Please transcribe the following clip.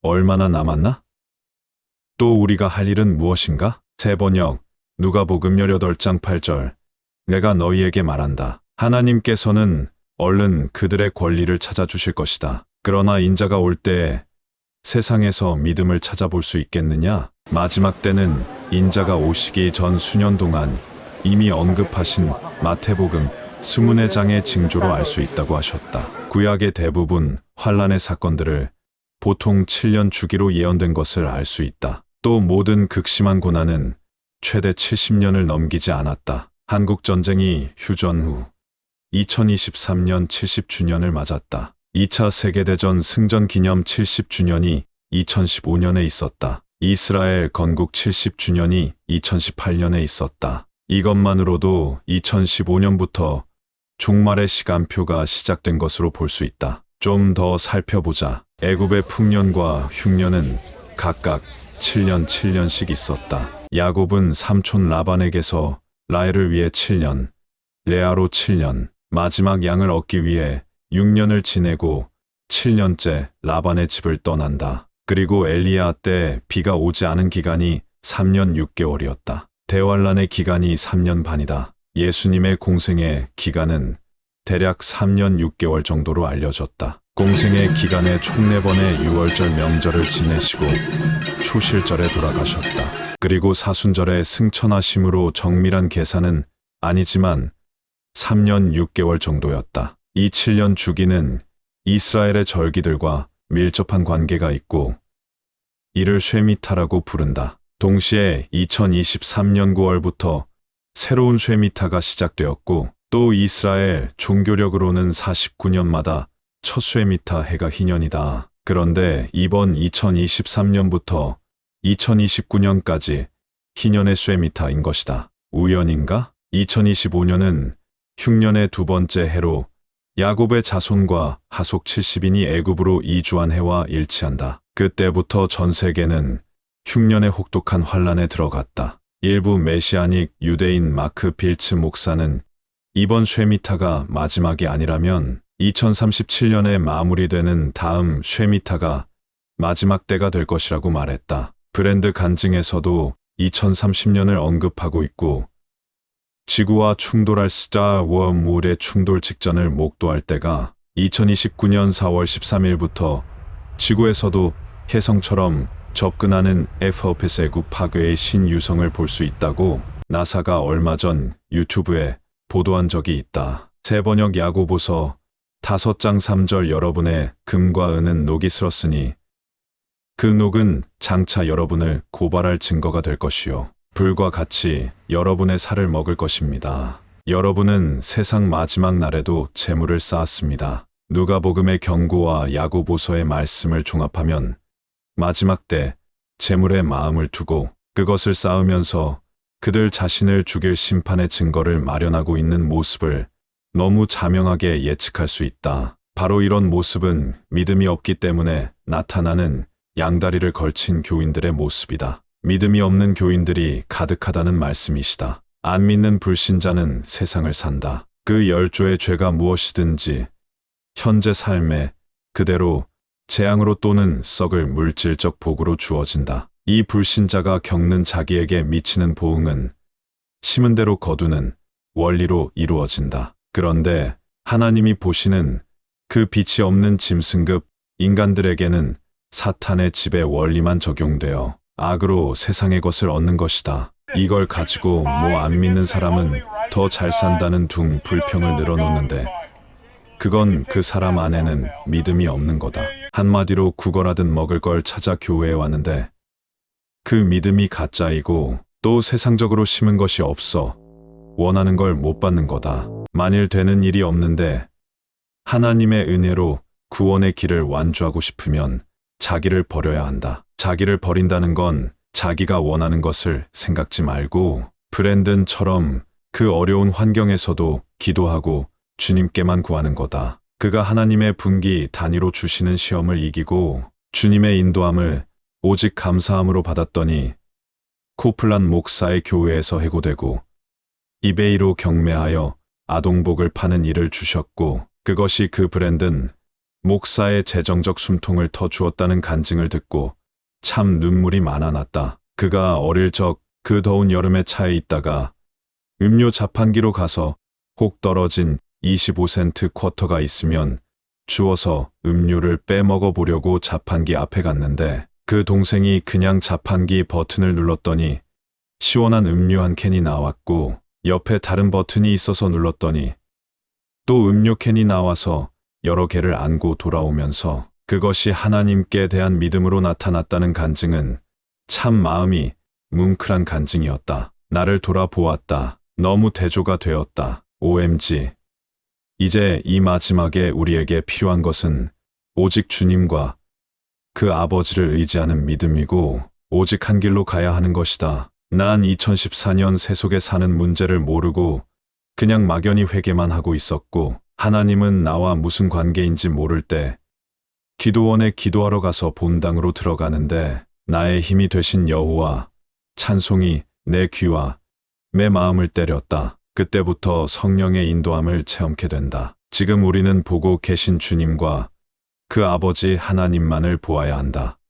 얼마나 남았나? 또 우리가 할 일은 무엇인가? 새번역 누가복음 18장 8절. 내가 너희에게 말한다. 하나님께서는 얼른 그들의 권리를 찾아주실 것이다. 그러나 인자가 올 때에 세상에서 믿음을 찾아볼 수 있겠느냐? 마지막 때는 인자가 오시기 전 수년 동안 이미 언급하신 마태복음 24장의 징조로 알 수 있다고 하셨다. 구약의 대부분 환란의 사건들을 보통 7년 주기로 예언된 것을 알 수 있다. 또 모든 극심한 고난은 최대 70년을 넘기지 않았다. 한국전쟁이 휴전 후 2023년 70주년을 맞았다. 2차 세계대전 승전 기념 70주년이 2015년에 있었다. 이스라엘 건국 70주년이 2018년에 있었다. 이것만으로도 2015년부터 종말의 시간표가 시작된 것으로 볼 수 있다. 좀 더 살펴보자. 애굽의 풍년과 흉년은 각각 7년 7년씩 있었다. 야곱은 삼촌 라반에게서 라헬을 위해 7년, 레아로 7년, 마지막 양을 얻기 위해 6년을 지내고 7년째 라반의 집을 떠난다. 그리고 엘리야 때 비가 오지 않은 기간이 3년 6개월이었다. 대환란의 기간이 3년 반이다. 예수님의 공생의 기간은 대략 3년 6개월 정도로 알려졌다. 공생의 기간에 총 4번의 유월절 명절을 지내시고 초실절에 돌아가셨다. 그리고 사순절에 승천하심으로 정밀한 계산은 아니지만 3년 6개월 정도였다. 이 7년 주기는 이스라엘의 절기들과 밀접한 관계가 있고 이를 쉐미타라고 부른다. 동시에 2023년 9월부터 새로운 쉐미타가 시작되었고 또 이스라엘 종교력으로는 49년마다 첫 쉐미타 해가 희년이다. 그런데 이번 2023년부터 2029년까지 희년의 쉐미타인 것이다. 우연인가? 2025년은 흉년의 두 번째 해로 야곱의 자손과 하속 70인이 애굽으로 이주한 해와 일치한다. 그때부터 전 세계는 흉년의 혹독한 환란에 들어갔다. 일부 메시아닉 유대인 마크 빌츠 목사는 이번 쉐미타가 마지막이 아니라면 2037년에 마무리되는 다음 쉐미타가 마지막 때가 될 것이라고 말했다. 브랜드 간증에서도 2030년을 언급하고 있고 지구와 충돌할 스타 웜울의 충돌 직전을 목도할 때가 2029년 4월 13일부터 지구에서도 혜성처럼 접근하는 에프오페스 애굽 파괴의 신유성을 볼 수 있다고 나사가 얼마 전 유튜브에 보도한 적이 있다. 새번역 야고보서 5장 3절. 여러분의 금과 은은 녹이 슬었으니 그 녹은 장차 여러분을 고발할 증거가 될 것이요 불과 같이 여러분의 살을 먹을 것입니다. 여러분은 세상 마지막 날에도 재물을 쌓았습니다. 누가복음의 경고와 야고보서의 말씀을 종합하면 마지막 때 재물에 마음을 두고 그것을 쌓으면서 그들 자신을 죽일 심판의 증거를 마련하고 있는 모습을 너무 자명하게 예측할 수 있다. 바로 이런 모습은 믿음이 없기 때문에 나타나는 양다리를 걸친 교인들의 모습이다. 믿음이 없는 교인들이 가득하다는 말씀이시다. 안 믿는 불신자는 세상을 산다. 그 열조의 죄가 무엇이든지 현재 삶에 그대로 재앙으로 또는 썩을 물질적 복으로 주어진다. 이 불신자가 겪는 자기에게 미치는 보응은 심은 대로 거두는 원리로 이루어진다. 그런데 하나님이 보시는 그 빛이 없는 짐승급 인간들에게는 사탄의 지배 원리만 적용되어 악으로 세상의 것을 얻는 것이다. 이걸 가지고 뭐 안 믿는 사람은 더 잘 산다는 둥 불평을 늘어놓는데 그건 그 사람 안에는 믿음이 없는 거다. 한마디로 구걸하듯 먹을 걸 찾아 교회에 왔는데 그 믿음이 가짜이고 또 세상적으로 심은 것이 없어 원하는 걸 못 받는 거다. 만일 되는 일이 없는데 하나님의 은혜로 구원의 길을 완주하고 싶으면 자기를 버려야 한다. 자기를 버린다는 건 자기가 원하는 것을 생각지 말고 브랜든처럼 그 어려운 환경에서도 기도하고 주님께만 구하는 거다. 그가 하나님의 분기 단위로 주시는 시험을 이기고 주님의 인도함을 오직 감사함으로 받았더니 코플란 목사의 교회에서 해고되고 이베이로 경매하여 아동복을 파는 일을 주셨고 그것이 그 브랜든 목사의 재정적 숨통을 터주었다는 간증을 듣고 참 눈물이 많아 났다. 그가 어릴 적 그 더운 여름에 차에 있다가 음료 자판기로 가서 혹 떨어진 25센트 쿼터가 있으면 주워서 음료를 빼먹어 보려고 자판기 앞에 갔는데 그 동생이 그냥 자판기 버튼을 눌렀더니 시원한 음료 한 캔이 나왔고 옆에 다른 버튼이 있어서 눌렀더니 또 음료 캔이 나와서 여러 개를 안고 돌아오면서 그것이 하나님께 대한 믿음으로 나타났다는 간증은 참 마음이 뭉클한 간증이었다. 나를 돌아보았다. 너무 대조가 되었다. OMG. 이제 이 마지막에 우리에게 필요한 것은 오직 주님과 그 아버지를 의지하는 믿음이고 오직 한 길로 가야 하는 것이다. 난 2014년 세속에 사는 문제를 모르고 그냥 막연히 회개만 하고 있었고 하나님은 나와 무슨 관계인지 모를 때 기도원에 기도하러 가서 본당으로 들어가는데 나의 힘이 되신 여호와 찬송이 내 귀와 내 마음을 때렸다. 그때부터 성령의 인도함을 체험케 된다. 지금 우리는 보고 계신 주님과 그 아버지 하나님만을 보아야 한다.